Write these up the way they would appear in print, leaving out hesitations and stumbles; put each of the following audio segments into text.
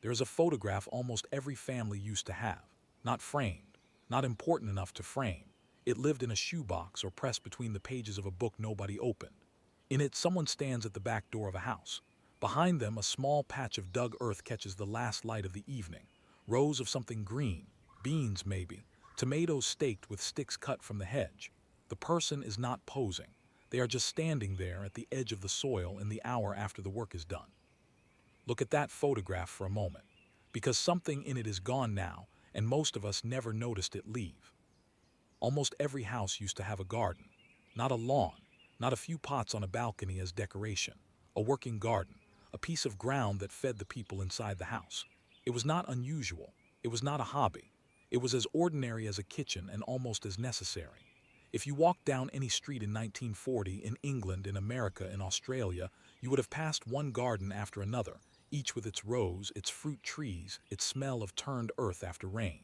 There is a photograph almost every family used to have, not framed, not important enough to frame. It lived in a shoebox or pressed between the pages of a book nobody opened. In it, someone stands at the back door of a house. Behind them, a small patch of dug earth catches the last light of the evening. Rows of something green, beans maybe, tomatoes staked with sticks cut from the hedge. The person is not posing. They are just standing there at the edge of the soil in the hour after the work is done. Look at that photograph for a moment, because something in it is gone now, and most of us never noticed it leave. Almost every house used to have a garden. Not a lawn, not a few pots on a balcony as decoration. A working garden, a piece of ground that fed the people inside the house. It was not unusual. It was not a hobby. It was as ordinary as a kitchen and almost as necessary. If you walked down any street in 1940 in England, in America, in Australia, you would have passed one garden after another, each with its rows, its fruit trees, its smell of turned earth after rain.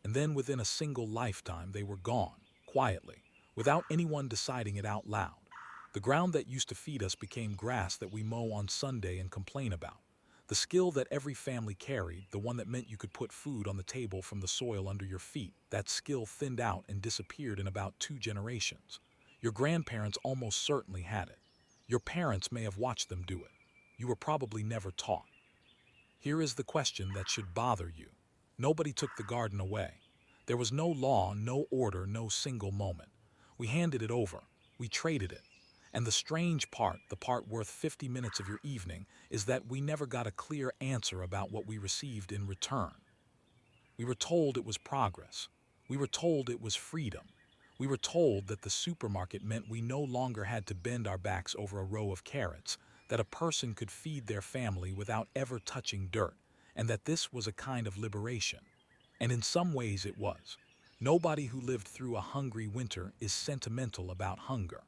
And then within a single lifetime they were gone, quietly, without anyone deciding it out loud. The ground that used to feed us became grass that we mow on Sunday and complain about. The skill that every family carried, the one that meant you could put food on the table from the soil under your feet, that skill thinned out and disappeared in about 2 generations. Your grandparents almost certainly had it. Your parents may have watched them do it. You were probably never taught. Here is the question that should bother you. Nobody took the garden away. There was no law, no order, no single moment. We handed it over. We traded it. And the strange part, the part worth 50 minutes of your evening, is that we never got a clear answer about what we received in return. We were told it was progress. We were told it was freedom. We were told that the supermarket meant we no longer had to bend our backs over a row of carrots, that a person could feed their family without ever touching dirt, and that this was a kind of liberation. And in some ways it was. Nobody who lived through a hungry winter is sentimental about hunger.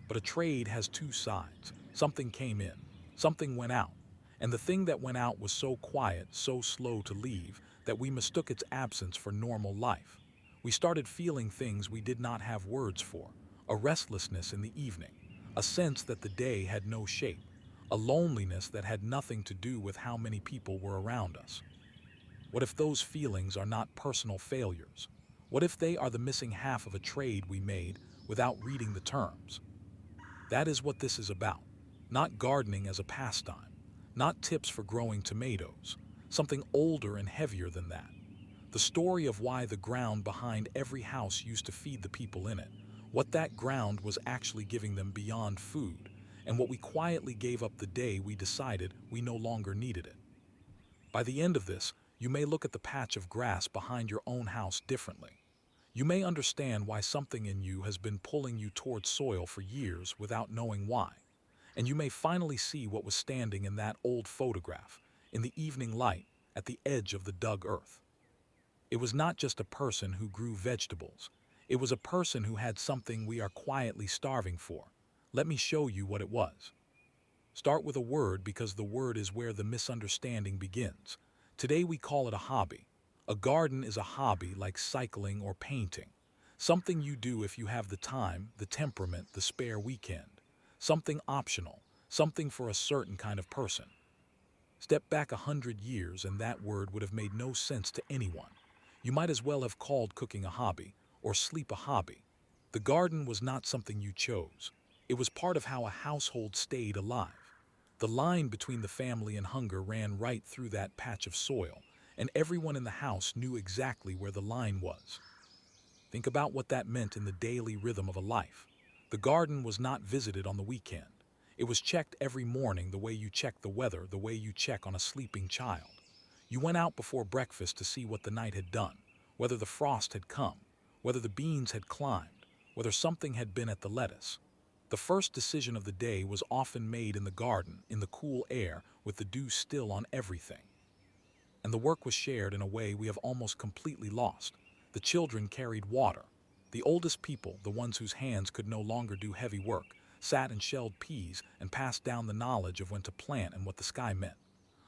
But a trade has 2 sides. Something came in, something went out. And the thing that went out was so quiet, so slow to leave, that we mistook its absence for normal life. We started feeling things we did not have words for, a restlessness in the evening, a sense that the day had no shape, a loneliness that had nothing to do with how many people were around us. What if those feelings are not personal failures? What if they are the missing half of a trade we made without reading the terms? That is what this is about. Not gardening as a pastime, not tips for growing tomatoes, something older and heavier than that. The story of why the ground behind every house used to feed the people in it, what that ground was actually giving them beyond food, and what we quietly gave up the day we decided we no longer needed it. By the end of this, you may look at the patch of grass behind your own house differently. You may understand why something in you has been pulling you towards soil for years without knowing why. And you may finally see what was standing in that old photograph, in the evening light, at the edge of the dug earth. It was not just a person who grew vegetables. It was a person who had something we are quietly starving for. Let me show you what it was. Start with a word, because the word is where the misunderstanding begins. Today we call it a hobby. A garden is a hobby like cycling or painting. Something you do if you have the time, the temperament, the spare weekend. Something optional, something for a certain kind of person. Step back 100 years and that word would have made no sense to anyone. You might as well have called cooking a hobby, or sleep a hobby. The garden was not something you chose. It was part of how a household stayed alive. The line between the family and hunger ran right through that patch of soil, and everyone in the house knew exactly where the line was. Think about what that meant in the daily rhythm of a life. The garden was not visited on the weekend. It was checked every morning, the way you check the weather, the way you check on a sleeping child. You went out before breakfast to see what the night had done, whether the frost had come, whether the beans had climbed, whether something had been at the lettuce. The first decision of the day was often made in the garden, in the cool air, with the dew still on everything. And the work was shared in a way we have almost completely lost. The children carried water. The oldest people, the ones whose hands could no longer do heavy work, sat and shelled peas and passed down the knowledge of when to plant and what the sky meant.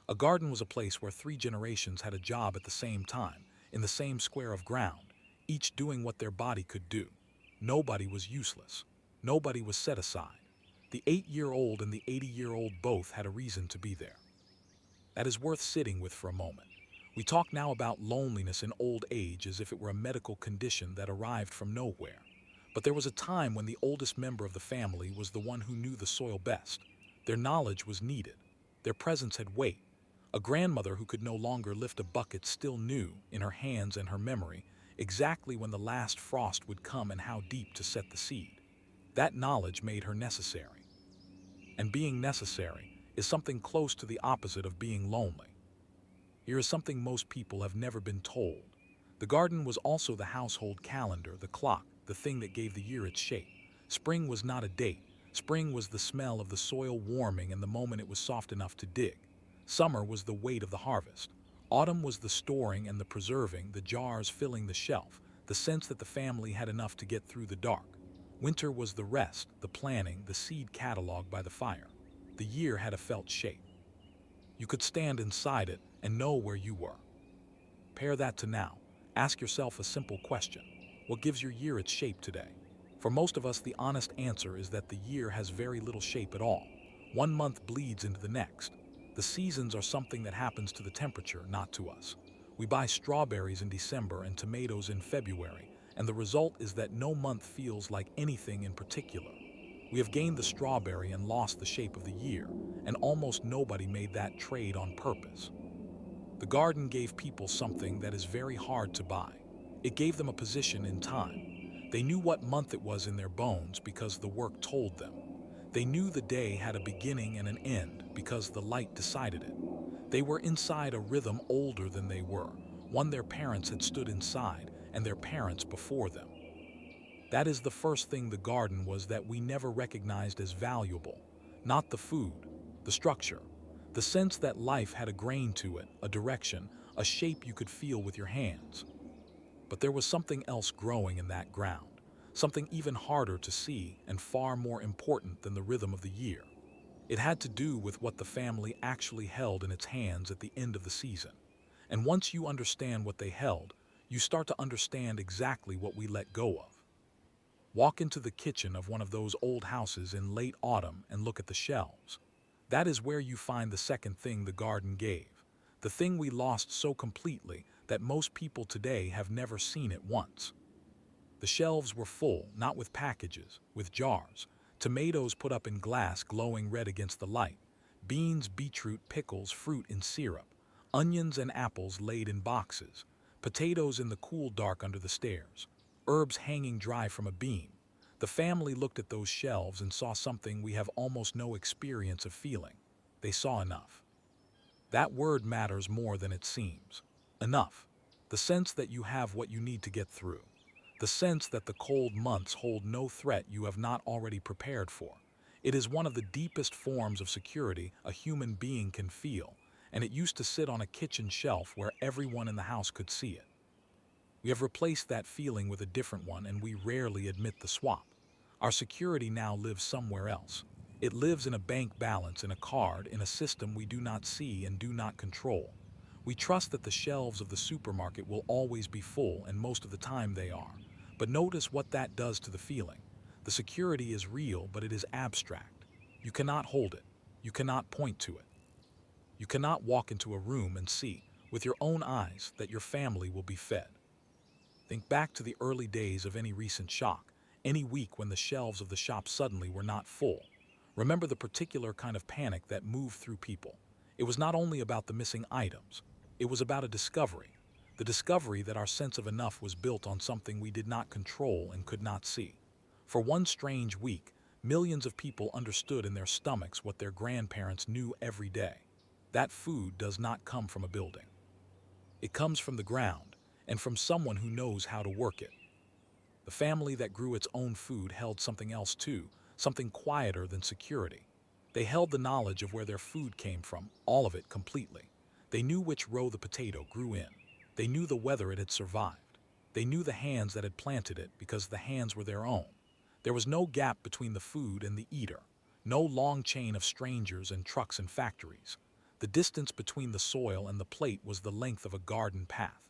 A garden was a place where 3 generations had a job at the same time, in the same square of ground, each doing what their body could do. Nobody was useless. Nobody was set aside. The 8-year-old and the 80-year-old both had a reason to be there. that is worth sitting with for a moment. We talk now about loneliness in old age as if it were a medical condition that arrived from nowhere. But there was a time when the oldest member of the family was the one who knew the soil best. Their knowledge was needed. Their presence had weight. A grandmother who could no longer lift a bucket still knew, in her hands and her memory, exactly when the last frost would come and how deep to set the seed. That knowledge made her necessary. And being necessary is something close to the opposite of being lonely. Here is something most people have never been told. The garden was also the household calendar, the clock, the thing that gave the year its shape. Spring was not a date. Spring was the smell of the soil warming and the moment it was soft enough to dig. Summer was the weight of the harvest. Autumn was the storing and the preserving, the jars filling the shelf, the sense that the family had enough to get through the dark. Winter was the rest, the planning, the seed catalog by the fire. The year had a felt shape. You could stand inside it and know where you were. Pair that to now. Ask yourself a simple question. What gives your year its shape today? For most of us, the honest answer is that the year has very little shape at all. One month bleeds into the next. The seasons are something that happens to the temperature, not to us. We buy strawberries in December and tomatoes in February, and the result is that no month feels like anything in particular. We have gained the strawberry and lost the shape of the year, and almost nobody made that trade on purpose. The garden gave people something that is very hard to buy. It gave them a position in time. They knew what month it was in their bones because the work told them. They knew the day had a beginning and an end because the light decided it. They were inside a rhythm older than they were, one their parents had stood inside and their parents before them. That is the first thing the garden was that we never recognized as valuable. Not the food, the structure, the sense that life had a grain to it, a direction, a shape you could feel with your hands. But there was something else growing in that ground, something even harder to see and far more important than the rhythm of the year. It had to do with what the family actually held in its hands at the end of the season. And once you understand what they held, you start to understand exactly what we let go of. Walk into the kitchen of one of those old houses in late autumn and look at the shelves. That is where you find the second thing the garden gave, the thing we lost so completely that most people today have never seen it once. The shelves were full, not with packages, with jars, tomatoes put up in glass glowing red against the light, beans, beetroot, pickles, fruit in syrup, onions and apples laid in boxes, potatoes in the cool dark under the stairs, herbs hanging dry from a beam. The family looked at those shelves and saw something we have almost no experience of feeling. They saw enough. That word matters more than it seems. Enough. The sense that you have what you need to get through. The sense that the cold months hold no threat you have not already prepared for. It is one of the deepest forms of security a human being can feel, and it used to sit on a kitchen shelf where everyone in the house could see it. We have replaced that feeling with a different one, and we rarely admit the swap. Our security now lives somewhere else. It lives in a bank balance, in a card, in a system we do not see and do not control. We trust that the shelves of the supermarket will always be full, and most of the time they are. But notice what that does to the feeling. The security is real, but it is abstract. You cannot hold it. You cannot point to it. You cannot walk into a room and see, with your own eyes, that your family will be fed. Think back to the early days of any recent shock, any week when the shelves of the shop suddenly were not full. Remember the particular kind of panic that moved through people. It was not only about the missing items, it was about a discovery. The discovery that our sense of enough was built on something we did not control and could not see. For one strange week, millions of people understood in their stomachs what their grandparents knew every day. That food does not come from a building. It comes from the ground, and from someone who knows how to work it. The family that grew its own food held something else too, something quieter than security. They held the knowledge of where their food came from, all of it completely. They knew which row the potato grew in. They knew the weather it had survived. They knew the hands that had planted it because the hands were their own. There was no gap between the food and the eater, no long chain of strangers and trucks and factories. The distance between the soil and the plate was the length of a garden path.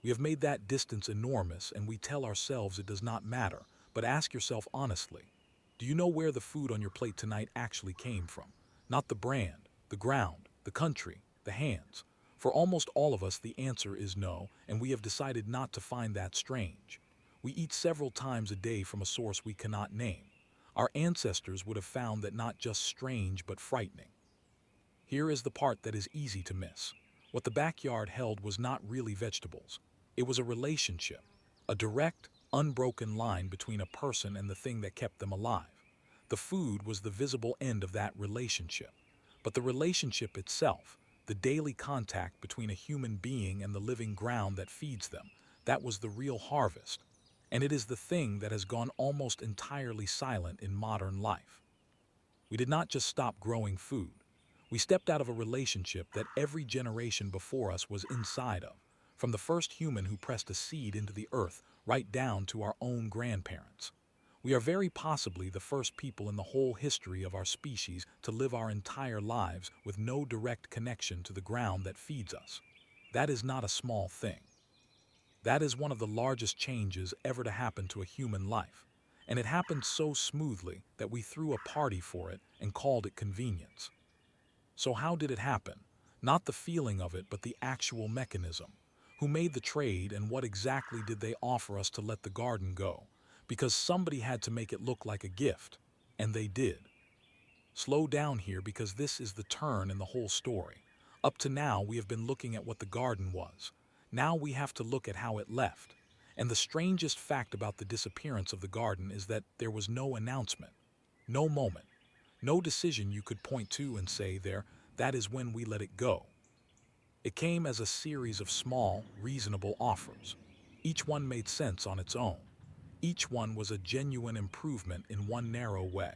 We have made that distance enormous, and we tell ourselves it does not matter, but ask yourself honestly, do you know where the food on your plate tonight actually came from? Not the brand, the ground, the country, the hands. For almost all of us, the answer is no, and we have decided not to find that strange. We eat several times a day from a source we cannot name. Our ancestors would have found that not just strange but frightening. Here is the part that is easy to miss. What the backyard held was not really vegetables. It was a relationship, a direct, unbroken line between a person and the thing that kept them alive. The food was the visible end of that relationship. But the relationship itself, the daily contact between a human being and the living ground that feeds them, that was the real harvest. And it is the thing that has gone almost entirely silent in modern life. We did not just stop growing food. We stepped out of a relationship that every generation before us was inside of, from the first human who pressed a seed into the earth right down to our own grandparents. We are very possibly the first people in the whole history of our species to live our entire lives with no direct connection to the ground that feeds us. That is not a small thing. That is one of the largest changes ever to happen to a human life. And it happened so smoothly that we threw a party for it and called it convenience. So how did it happen? Not the feeling of it, but the actual mechanism. Who made the trade, and what exactly did they offer us to let the garden go? Because somebody had to make it look like a gift. And they did. Slow down here, because this is the turn in the whole story. Up to now, we have been looking at what the garden was. Now we have to look at how it left. And the strangest fact about the disappearance of the garden is that there was no announcement, no moment, no decision you could point to and say, there, that is when we let it go. It came as a series of small, reasonable offers. Each one made sense on its own. Each one was a genuine improvement in one narrow way.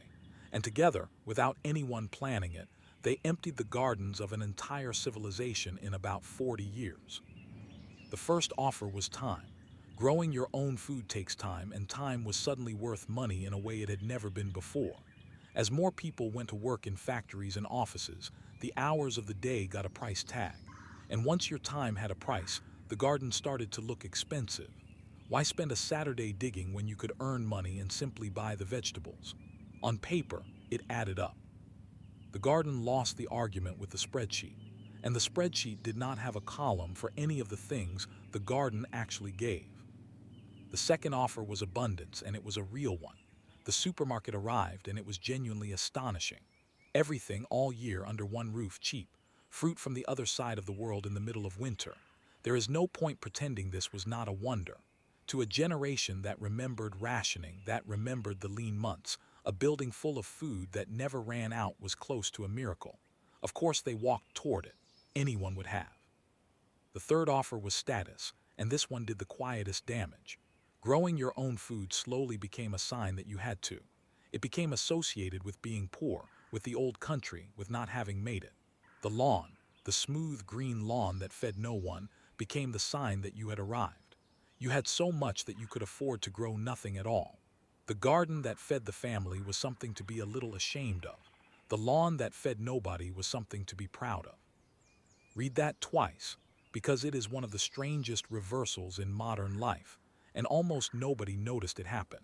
And together, without anyone planning it, they emptied the gardens of an entire civilization in about 40 years. The first offer was time. Growing your own food takes time, and time was suddenly worth money in a way it had never been before. As more people went to work in factories and offices, the hours of the day got a price tag. And once your time had a price, the garden started to look expensive. Why spend a Saturday digging when you could earn money and simply buy the vegetables? On paper, it added up. The garden lost the argument with the spreadsheet, and the spreadsheet did not have a column for any of the things the garden actually gave. The second offer was abundance, and it was a real one. The supermarket arrived, and it was genuinely astonishing. Everything all year under one roof, cheap. Fruit from the other side of the world in the middle of winter. There is no point pretending this was not a wonder. To a generation that remembered rationing, that remembered the lean months, a building full of food that never ran out was close to a miracle. Of course they walked toward it. Anyone would have. The third offer was status, and this one did the quietest damage. Growing your own food slowly became a sign that you had to. It became associated with being poor, with the old country, with not having made it. The lawn, the smooth green lawn that fed no one, became the sign that you had arrived. You had so much that you could afford to grow nothing at all. The garden that fed the family was something to be a little ashamed of. The lawn that fed nobody was something to be proud of. Read that twice, because it is one of the strangest reversals in modern life, and almost nobody noticed it happen.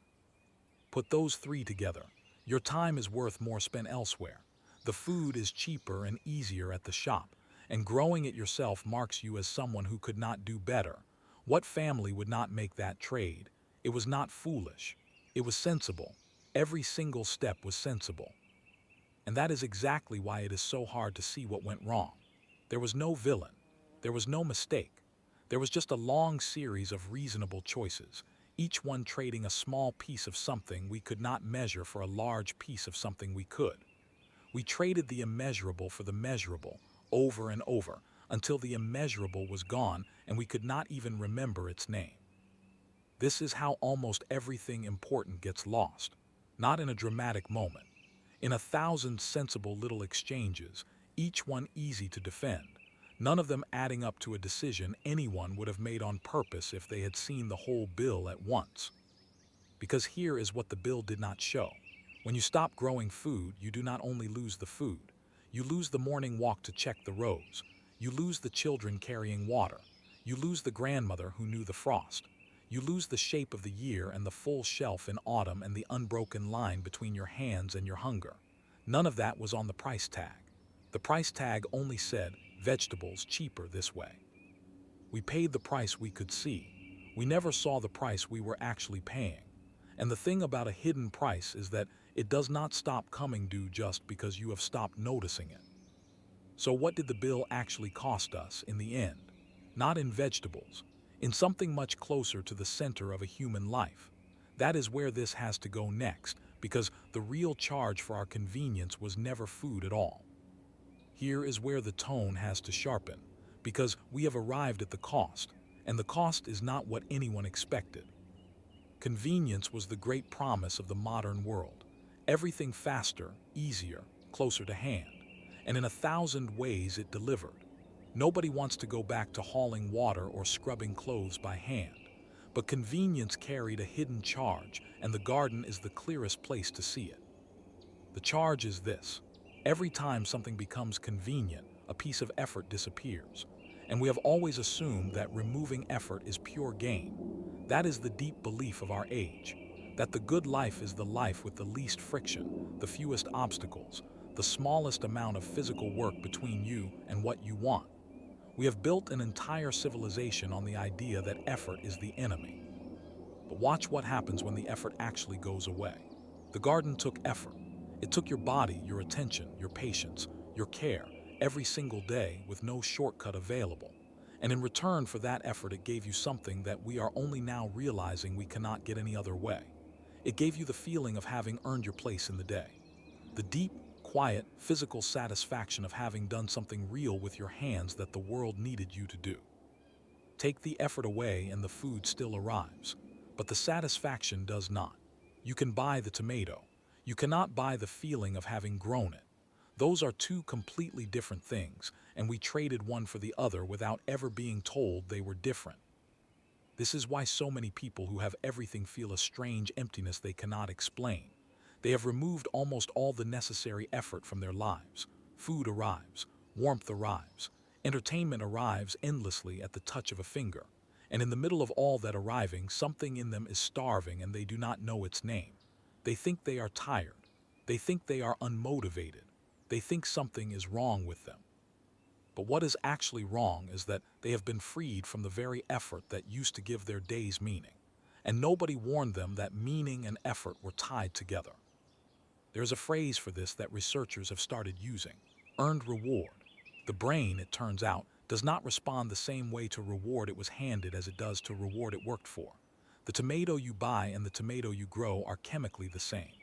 Put those three together. Your time is worth more spent elsewhere. The food is cheaper and easier at the shop, and growing it yourself marks you as someone who could not do better. What family would not make that trade? It was not foolish. It was sensible. Every single step was sensible. And that is exactly why it is so hard to see what went wrong. There was no villain. There was no mistake. There was just a long series of reasonable choices, each one trading a small piece of something we could not measure for a large piece of something we could. We traded the immeasurable for the measurable, over and over, until the immeasurable was gone and we could not even remember its name. This is how almost everything important gets lost, not in a dramatic moment, in 1,000 sensible little exchanges, each one easy to defend, none of them adding up to a decision anyone would have made on purpose if they had seen the whole bill at once. Because here is what the bill did not show. When you stop growing food, you do not only lose the food. You lose the morning walk to check the rows. You lose the children carrying water. You lose the grandmother who knew the frost. You lose the shape of the year and the full shelf in autumn and the unbroken line between your hands and your hunger. None of that was on the price tag. The price tag only said, vegetables cheaper this way. We paid the price we could see. We never saw the price we were actually paying. And the thing about a hidden price is that it does not stop coming due just because you have stopped noticing it. So what did the bill actually cost us in the end? Not in vegetables, in something much closer to the center of a human life. That is where this has to go next, because the real charge for our convenience was never food at all. Here is where the tone has to sharpen, because we have arrived at the cost, and the cost is not what anyone expected. Convenience was the great promise of the modern world. Everything faster, easier, closer to hand. And in 1,000 ways it delivered. Nobody wants to go back to hauling water or scrubbing clothes by hand. But convenience carried a hidden charge, and the garden is the clearest place to see it. The charge is this: every time something becomes convenient, a piece of effort disappears. And we have always assumed that removing effort is pure gain. That is the deep belief of our age, that the good life is the life with the least friction, the fewest obstacles, the smallest amount of physical work between you and what you want. We have built an entire civilization on the idea that effort is the enemy. But watch what happens when the effort actually goes away. The garden took effort. It took your body, your attention, your patience, your care, every single day with no shortcut available. And in return for that effort, it gave you something that we are only now realizing we cannot get any other way. It gave you the feeling of having earned your place in the day. The deep, quiet, physical satisfaction of having done something real with your hands that the world needed you to do. Take the effort away and the food still arrives, but the satisfaction does not. You can buy the tomato. You cannot buy the feeling of having grown it. Those are two completely different things, and we traded one for the other without ever being told they were different. This is why so many people who have everything feel a strange emptiness they cannot explain. They have removed almost all the necessary effort from their lives. Food arrives, warmth arrives, entertainment arrives endlessly at the touch of a finger. And in the middle of all that arriving, something in them is starving and they do not know its name. They think they are tired. They think they are unmotivated. They think something is wrong with them. But what is actually wrong is that they have been freed from the very effort that used to give their days meaning. And nobody warned them that meaning and effort were tied together. There's a phrase for this that researchers have started using: earned reward. The brain, it turns out, does not respond the same way to reward it was handed as it does to reward it worked for. The tomato you buy and the tomato you grow are chemically the same,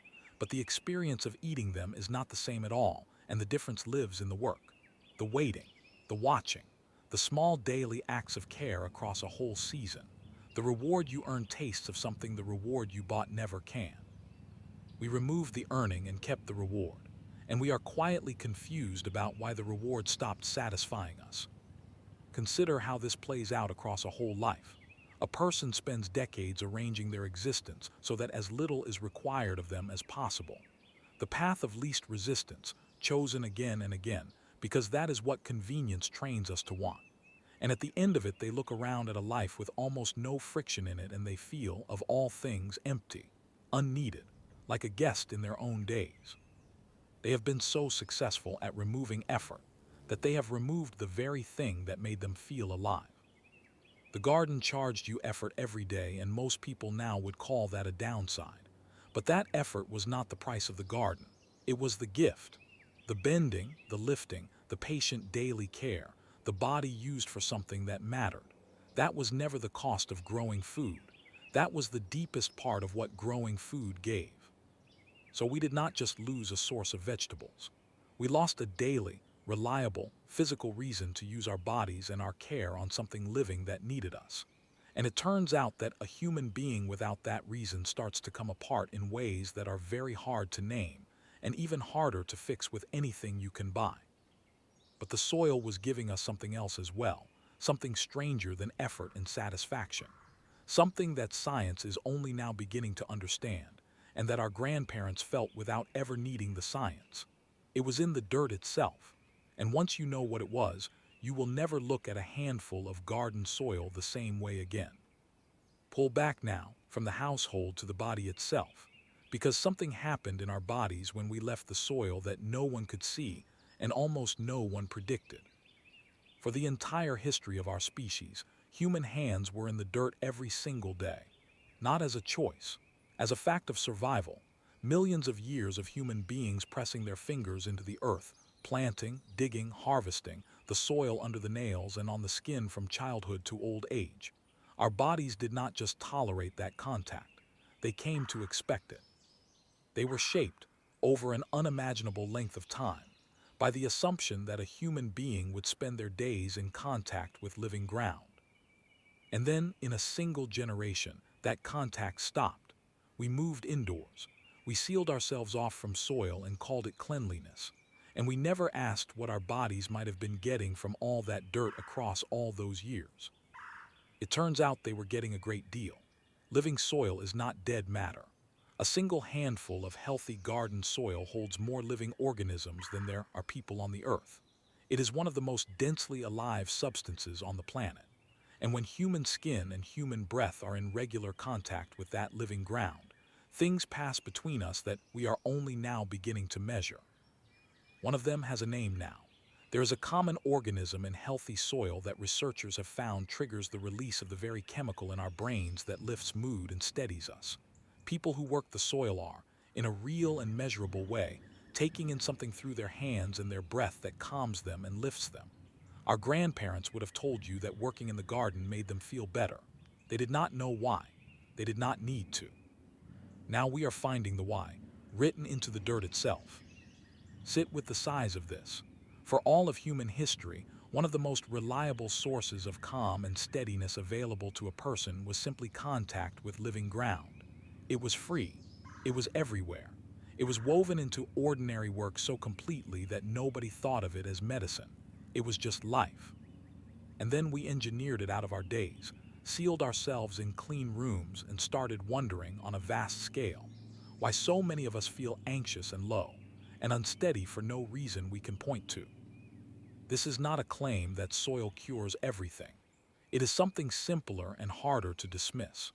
but the experience of eating them is not the same at all, and the difference lives in the work, the waiting, the watching, the small daily acts of care across a whole season. The reward you earn tastes of something the reward you bought never can. We removed the earning and kept the reward, and we are quietly confused about why the reward stopped satisfying us. Consider how this plays out across a whole life. A person spends decades arranging their existence so that as little is required of them as possible. The path of least resistance, chosen again and again, because that is what convenience trains us to want. And at the end of it, they look around at a life with almost no friction in it and they feel, of all things, empty, unneeded, like a guest in their own days. They have been so successful at removing effort that they have removed the very thing that made them feel alive. The garden charged you effort every day, and most people now would call that a downside. But that effort was not the price of the garden. It was the gift. The bending, the lifting, the patient daily care, the body used for something that mattered. That was never the cost of growing food. That was the deepest part of what growing food gave. So we did not just lose a source of vegetables. We lost a daily, reliable, physical reason to use our bodies and our care on something living that needed us. And it turns out that a human being without that reason starts to come apart in ways that are very hard to name, and even harder to fix with anything you can buy. But the soil was giving us something else as well, something stranger than effort and satisfaction. Something that science is only now beginning to understand, and that our grandparents felt without ever needing the science. It was in the dirt itself, and once you know what it was, you will never look at a handful of garden soil the same way again. Pull back now, from the household to the body itself, because something happened in our bodies when we left the soil that no one could see and almost no one predicted. For the entire history of our species, human hands were in the dirt every single day. Not as a choice, as a fact of survival. Millions of years of human beings pressing their fingers into the earth, planting, digging, harvesting, the soil under the nails and on the skin from childhood to old age. Our bodies did not just tolerate that contact, they came to expect it. They were shaped, over an unimaginable length of time, by the assumption that a human being would spend their days in contact with living ground. And then, in a single generation, that contact stopped. We moved indoors. We sealed ourselves off from soil and called it cleanliness. And we never asked what our bodies might have been getting from all that dirt across all those years. It turns out they were getting a great deal. Living soil is not dead matter. A single handful of healthy garden soil holds more living organisms than there are people on the earth. It is one of the most densely alive substances on the planet. And when human skin and human breath are in regular contact with that living ground, things pass between us that we are only now beginning to measure. One of them has a name now. There is a common organism in healthy soil that researchers have found triggers the release of the very chemical in our brains that lifts mood and steadies us. People who work the soil are, in a real and measurable way, taking in something through their hands and their breath that calms them and lifts them. Our grandparents would have told you that working in the garden made them feel better. They did not know why. They did not need to. Now we are finding the why, written into the dirt itself. Sit with the size of this. For all of human history, one of the most reliable sources of calm and steadiness available to a person was simply contact with living ground. It was free. It was everywhere. It was woven into ordinary work so completely that nobody thought of it as medicine. It was just life. And then we engineered it out of our days, sealed ourselves in clean rooms, and started wondering on a vast scale why so many of us feel anxious and low, and unsteady for no reason we can point to. This is not a claim that soil cures everything. It is something simpler and harder to dismiss.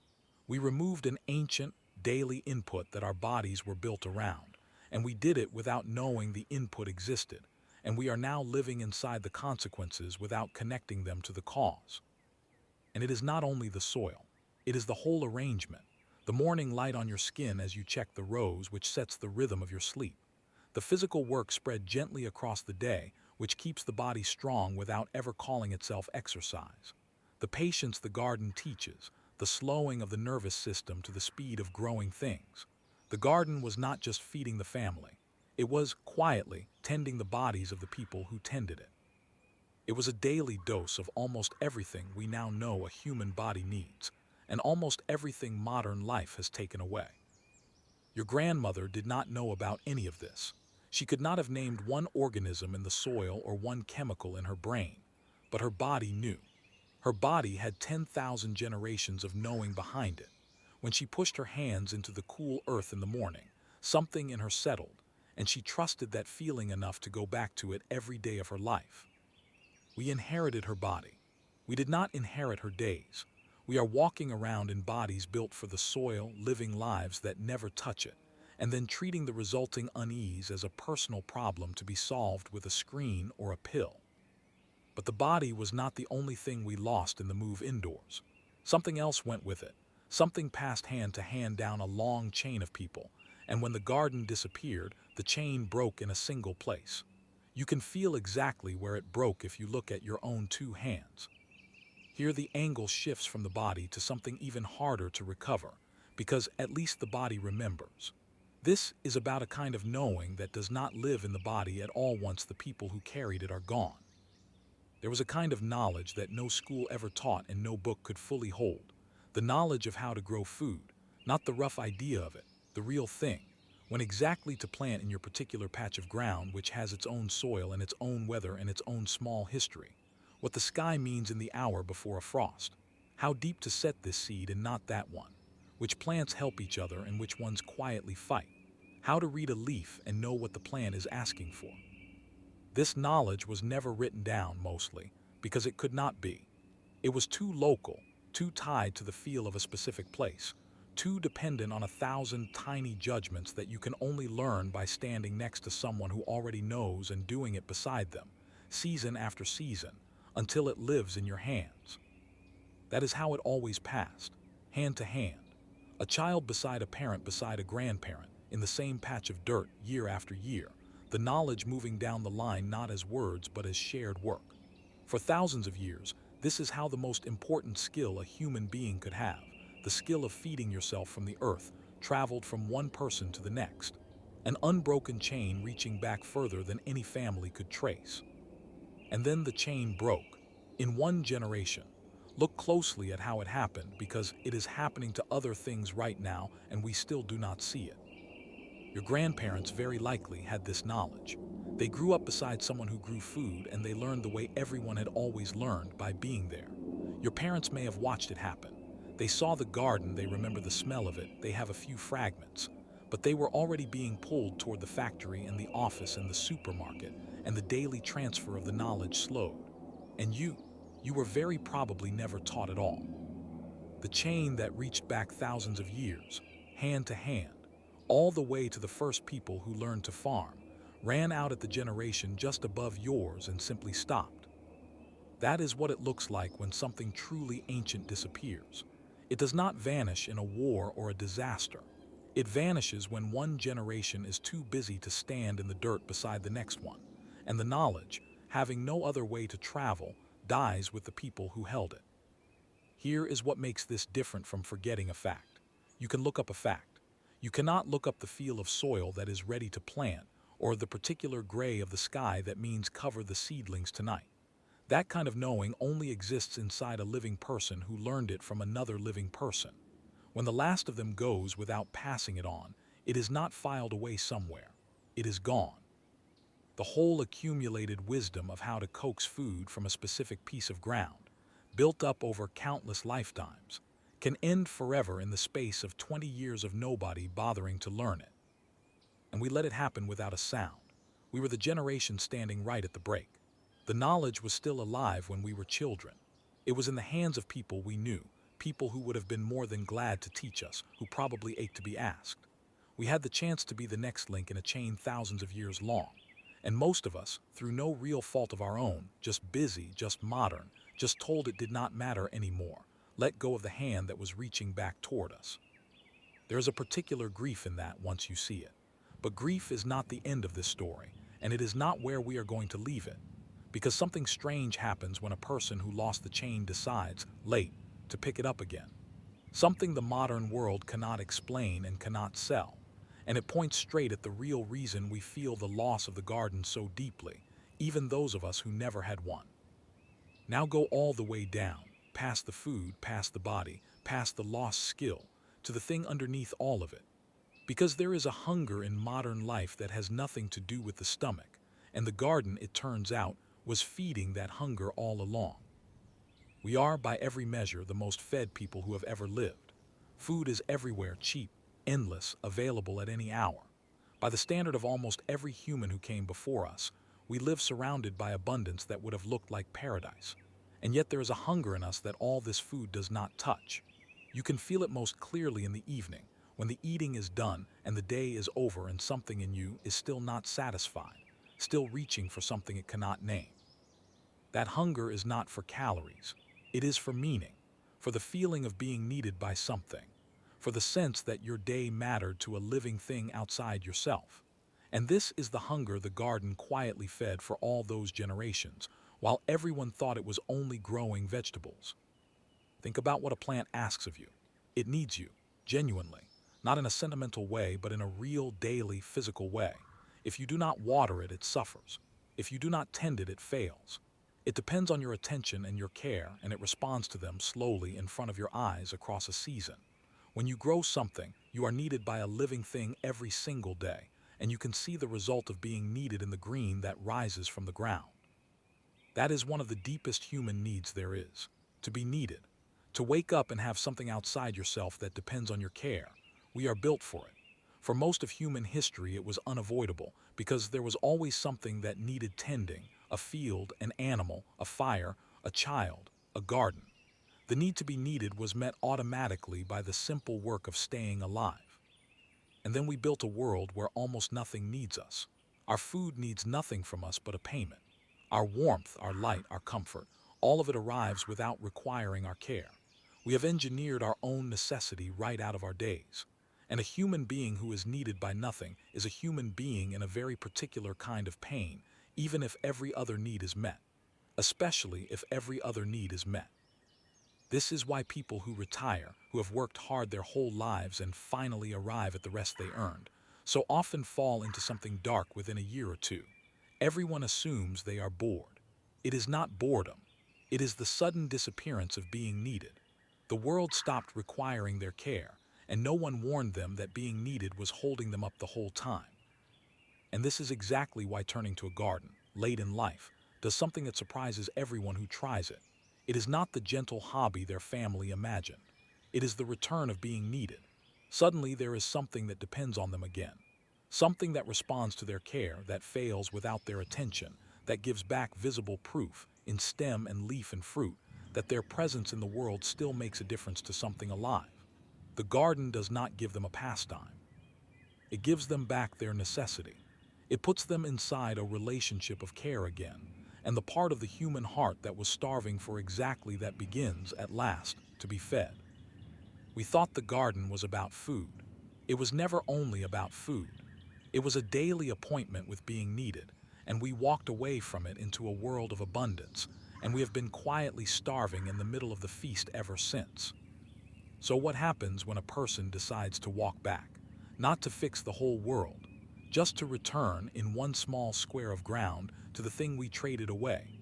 We removed an ancient, daily input that our bodies were built around, and we did it without knowing the input existed, and we are now living inside the consequences without connecting them to the cause. And it is not only the soil, it is the whole arrangement. The morning light on your skin as you check the rose, which sets the rhythm of your sleep. The physical work spread gently across the day, which keeps the body strong without ever calling itself exercise. The patience the garden teaches, the slowing of the nervous system to the speed of growing things. The garden was not just feeding the family. It was, quietly, tending the bodies of the people who tended it. It was a daily dose of almost everything we now know a human body needs, and almost everything modern life has taken away. Your grandmother did not know about any of this. She could not have named one organism in the soil or one chemical in her brain, but her body knew. Her body had 10,000 generations of knowing behind it. When she pushed her hands into the cool earth in the morning, something in her settled, and she trusted that feeling enough to go back to it every day of her life. We inherited her body. We did not inherit her days. We are walking around in bodies built for the soil, living lives that never touch it, and then treating the resulting unease as a personal problem to be solved with a screen or a pill. But the body was not the only thing we lost in the move indoors. Something else went with it. Something passed hand to hand down a long chain of people, and when the garden disappeared, the chain broke in a single place. You can feel exactly where it broke if you look at your own two hands. Here the angle shifts from the body to something even harder to recover, because at least the body remembers. This is about a kind of knowing that does not live in the body at all once the people who carried it are gone. There was a kind of knowledge that no school ever taught and no book could fully hold. The knowledge of how to grow food, not the rough idea of it, the real thing. When exactly to plant in your particular patch of ground which has its own soil and its own weather and its own small history. What the sky means in the hour before a frost. How deep to set this seed and not that one. Which plants help each other and which ones quietly fight. How to read a leaf and know what the plant is asking for. This knowledge was never written down, mostly, because it could not be. It was too local, too tied to the feel of a specific place, too dependent on 1,000 tiny judgments that you can only learn by standing next to someone who already knows and doing it beside them, season after season, until it lives in your hands. That is how it always passed, hand to hand. A child beside a parent beside a grandparent, in the same patch of dirt year after year, the knowledge moving down the line not as words but as shared work. For thousands of years, this is how the most important skill a human being could have, the skill of feeding yourself from the earth, traveled from one person to the next. An unbroken chain reaching back further than any family could trace. And then the chain broke. In one generation. Look closely at how it happened, because it is happening to other things right now and we still do not see it. Your grandparents very likely had this knowledge. They grew up beside someone who grew food, and they learned the way everyone had always learned, by being there. Your parents may have watched it happen. They saw the garden, they remember the smell of it, they have a few fragments. But they were already being pulled toward the factory and the office and the supermarket, and the daily transfer of the knowledge slowed. And you were very probably never taught at all. The chain that reached back thousands of years, hand to hand, all the way to the first people who learned to farm, ran out at the generation just above yours and simply stopped. That is what it looks like when something truly ancient disappears. It does not vanish in a war or a disaster. It vanishes when one generation is too busy to stand in the dirt beside the next one, and the knowledge, having no other way to travel, dies with the people who held it. Here is what makes this different from forgetting a fact. You can look up a fact. You cannot look up the feel of soil that is ready to plant, or the particular gray of the sky that means cover the seedlings tonight. That kind of knowing only exists inside a living person who learned it from another living person. When the last of them goes without passing it on, it is not filed away somewhere. It is gone. The whole accumulated wisdom of how to coax food from a specific piece of ground, built up over countless lifetimes, can end forever in the space of 20 years of nobody bothering to learn it. And we let it happen without a sound. We were the generation standing right at the break. The knowledge was still alive when we were children. It was in the hands of people we knew, people who would have been more than glad to teach us, who probably ached to be asked. We had the chance to be the next link in a chain thousands of years long. And most of us, through no real fault of our own, just busy, just modern, just told it did not matter anymore, let go of the hand that was reaching back toward us. There is a particular grief in that once you see it. But grief is not the end of this story, and it is not where we are going to leave it. Because something strange happens when a person who lost the chain decides, late, to pick it up again. Something the modern world cannot explain and cannot sell. And it points straight at the real reason we feel the loss of the garden so deeply, even those of us who never had one. Now go all the way down, past the food, past the body, past the lost skill, to the thing underneath all of it. Because there is a hunger in modern life that has nothing to do with the stomach, and the garden, it turns out, was feeding that hunger all along. We are, by every measure, the most fed people who have ever lived. Food is everywhere, cheap, endless, available at any hour. By the standard of almost every human who came before us, we live surrounded by abundance that would have looked like paradise. And yet there is a hunger in us that all this food does not touch. You can feel it most clearly in the evening, when the eating is done and the day is over and something in you is still not satisfied, still reaching for something it cannot name. That hunger is not for calories. It is for meaning, for the feeling of being needed by something, for the sense that your day mattered to a living thing outside yourself. And this is the hunger the garden quietly fed for all those generations, while everyone thought it was only growing vegetables. Think about what a plant asks of you. It needs you, genuinely, not in a sentimental way, but in a real, daily, physical way. If you do not water it, it suffers. If you do not tend it, it fails. It depends on your attention and your care, and it responds to them slowly in front of your eyes across a season. When you grow something, you are needed by a living thing every single day, and you can see the result of being needed in the green that rises from the ground. That is one of the deepest human needs there is, to be needed, to wake up and have something outside yourself that depends on your care. We are built for it. For most of human history, it was unavoidable, because there was always something that needed tending, a field, an animal, a fire, a child, a garden. The need to be needed was met automatically by the simple work of staying alive. And then we built a world where almost nothing needs us. Our food needs nothing from us but a payment. Our warmth, our light, our comfort, All of it arrives without requiring our care. We have engineered our own necessity right out of our days. And a human being who is needed by nothing is a human being in a very particular kind of pain, even if every other need is met. Especially if every other need is met. This is why people who retire, who have worked hard their whole lives and finally arrive at the rest they earned, so often fall into something dark within a year or two. Everyone assumes they are bored. It is not boredom. It is the sudden disappearance of being needed. The world stopped requiring their care, and no one warned them that being needed was holding them up the whole time. And this is exactly why turning to a garden, late in life, does something that surprises everyone who tries it. It is not the gentle hobby their family imagined. It is the return of being needed. Suddenly there is something that depends on them again. Something that responds to their care, that fails without their attention, that gives back visible proof, in stem and leaf and fruit, that their presence in the world still makes a difference to something alive. The garden does not give them a pastime. It gives them back their necessity. It puts them inside a relationship of care again, and the part of the human heart that was starving for exactly that begins, at last, to be fed. We thought the garden was about food. It was never only about food. It was a daily appointment with being needed, and we walked away from it into a world of abundance, and we have been quietly starving in the middle of the feast ever since. So what happens when a person decides to walk back? Not to fix the whole world, just to return in one small square of ground to the thing we traded away.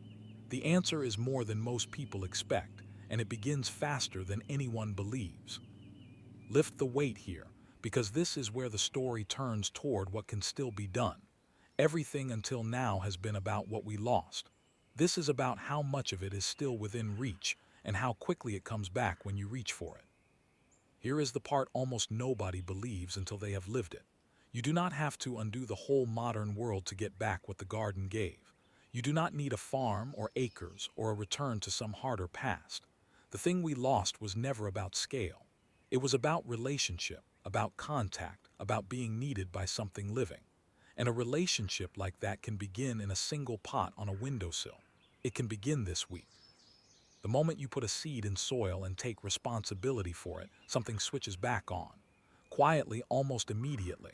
The answer is more than most people expect, and it begins faster than anyone believes. Lift the weight here, because this is where the story turns toward what can still be done. Everything until now has been about what we lost. This is about how much of it is still within reach, and how quickly it comes back when you reach for it. Here is the part almost nobody believes until they have lived it. You do not have to undo the whole modern world to get back what the garden gave. You do not need a farm or acres or a return to some harder past. The thing we lost was never about scale. It was about relationship, about contact, about being needed by something living. And a relationship like that can begin in a single pot on a windowsill. It can begin this week. The moment you put a seed in soil and take responsibility for it, something switches back on. Quietly, almost immediately.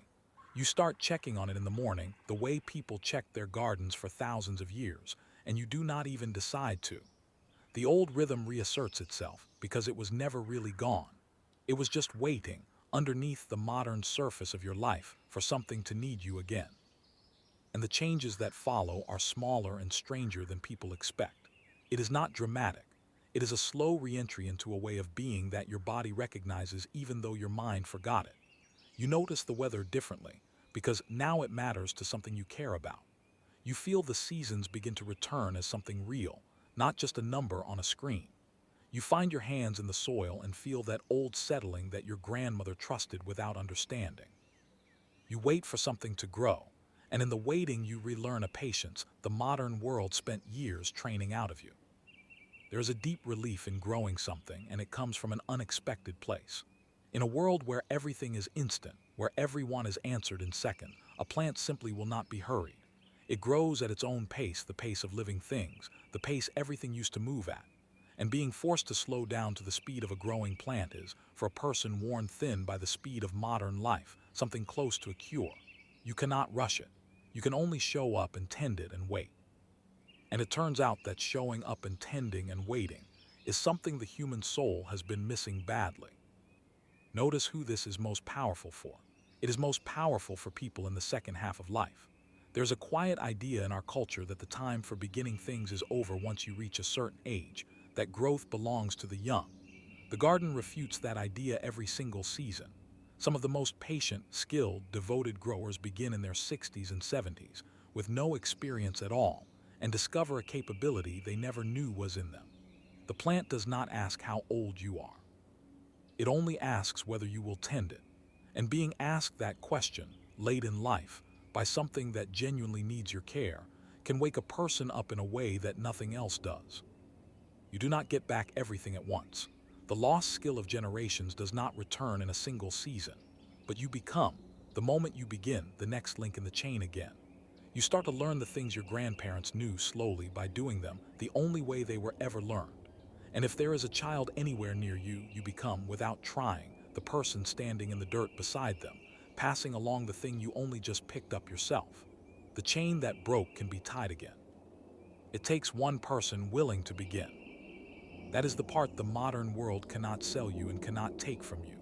You start checking on it in the morning, the way people check their gardens for thousands of years, and you do not even decide to. The old rhythm reasserts itself because it was never really gone. It was just waiting, underneath the modern surface of your life, for something to need you again. And the changes that follow are smaller and stranger than people expect. It is not dramatic. It is a slow re-entry into a way of being that your body recognizes even though your mind forgot it. You notice the weather differently, because now it matters to something you care about. You feel the seasons begin to return as something real, not just a number on a screen. You find your hands in the soil and feel that old settling that your grandmother trusted without understanding. You wait for something to grow, and in the waiting you relearn a patience the modern world spent years training out of you. There is a deep relief in growing something, and it comes from an unexpected place. In a world where everything is instant, where everyone is answered in seconds, a plant simply will not be hurried. It grows at its own pace, the pace of living things, the pace everything used to move at. And being forced to slow down to the speed of a growing plant is, for a person worn thin by the speed of modern life, something close to a cure. You cannot rush it. You can only show up and tend it and wait. And it turns out that showing up and tending and waiting is something the human soul has been missing badly. Notice who this is most powerful for. It is most powerful for people in the second half of life. There's a quiet idea in our culture that the time for beginning things is over once you reach a certain age, that growth belongs to the young. The garden refutes that idea every single season. Some of the most patient, skilled, devoted growers begin in their 60s and 70s, with no experience at all, and discover a capability they never knew was in them. The plant does not ask how old you are. It only asks whether you will tend it. And being asked that question, late in life, by something that genuinely needs your care, can wake a person up in a way that nothing else does. You do not get back everything at once. The lost skill of generations does not return in a single season. But you become, the moment you begin, the next link in the chain again. You start to learn the things your grandparents knew slowly by doing them the only way they were ever learned. And if there is a child anywhere near you, you become, without trying, the person standing in the dirt beside them, passing along the thing you only just picked up yourself. The chain that broke can be tied again. It takes one person willing to begin. That is the part the modern world cannot sell you and cannot take from you.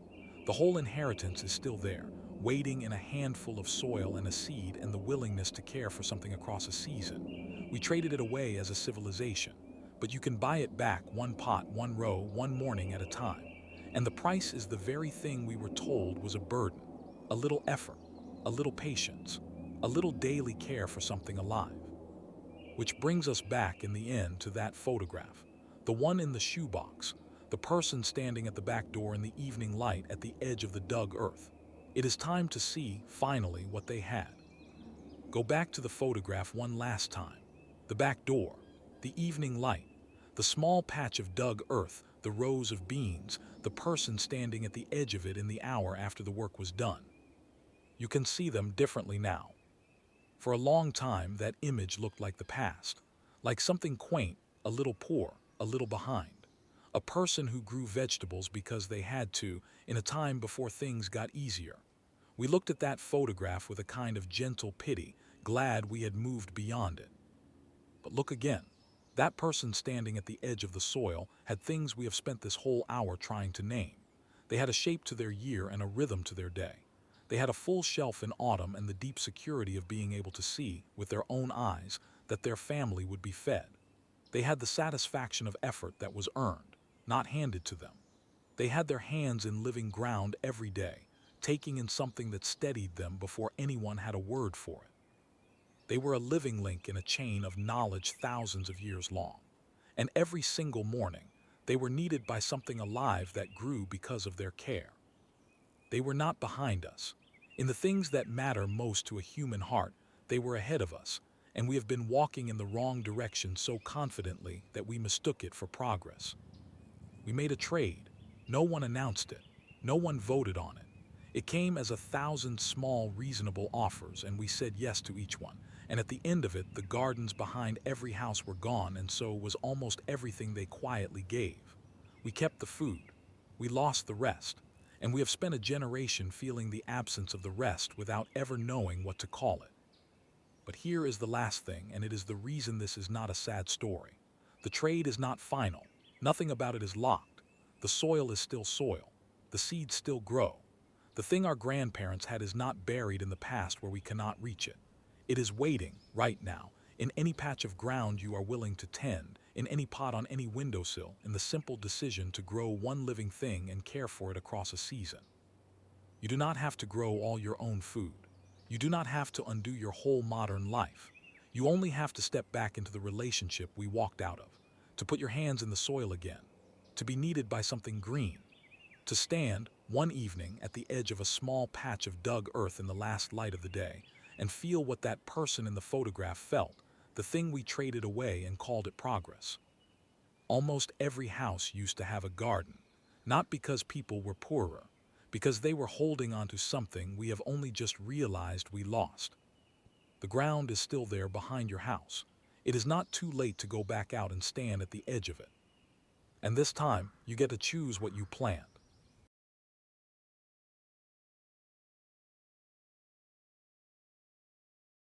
The whole inheritance is still there, waiting in a handful of soil and a seed and the willingness to care for something across a season. We traded it away as a civilization, but you can buy it back one pot, one row, one morning at a time. And the price is the very thing we were told was a burden, a little effort, a little patience, a little daily care for something alive. Which brings us back in the end to that photograph, the one in the shoebox, the person standing at the back door in the evening light at the edge of the dug earth. It is time to see, finally, what they had. Go back to the photograph one last time. The back door, the evening light, the small patch of dug earth, the rows of beans, the person standing at the edge of it in the hour after the work was done. You can see them differently now. For a long time, that image looked like the past, like something quaint, a little poor, a little behind. A person who grew vegetables because they had to, in a time before things got easier. We looked at that photograph with a kind of gentle pity, glad we had moved beyond it. But look again. That person standing at the edge of the soil had things we have spent this whole hour trying to name. They had a shape to their year and a rhythm to their day. They had a full shelf in autumn and the deep security of being able to see, with their own eyes, that their family would be fed. They had the satisfaction of effort that was earned, not handed to them. They had their hands in living ground every day, taking in something that steadied them before anyone had a word for it. They were a living link in a chain of knowledge thousands of years long. And every single morning, they were needed by something alive that grew because of their care. They were not behind us. In the things that matter most to a human heart, they were ahead of us, and we have been walking in the wrong direction so confidently that we mistook it for progress. We made a trade. No one announced it. No one voted on it. It came as 1,000 small, reasonable offers, and we said yes to each one. And at the end of it, the gardens behind every house were gone, and so was almost everything they quietly gave. We kept the food. We lost the rest. And we have spent a generation feeling the absence of the rest without ever knowing what to call it. But here is the last thing, and it is the reason this is not a sad story. The trade is not final. Nothing about it is locked. The soil is still soil. The seeds still grow. The thing our grandparents had is not buried in the past where we cannot reach it. It is waiting, right now, in any patch of ground you are willing to tend, in any pot on any windowsill, in the simple decision to grow one living thing and care for it across a season. You do not have to grow all your own food. You do not have to undo your whole modern life. You only have to step back into the relationship we walked out of, to put your hands in the soil again, to be needed by something green, to stand, one evening, at the edge of a small patch of dug earth in the last light of the day, and feel what that person in the photograph felt, the thing we traded away and called it progress. Almost every house used to have a garden, not because people were poorer, because they were holding on to something we have only just realized we lost. The ground is still there behind your house. It is not too late to go back out and stand at the edge of it. And this time, you get to choose what you plant.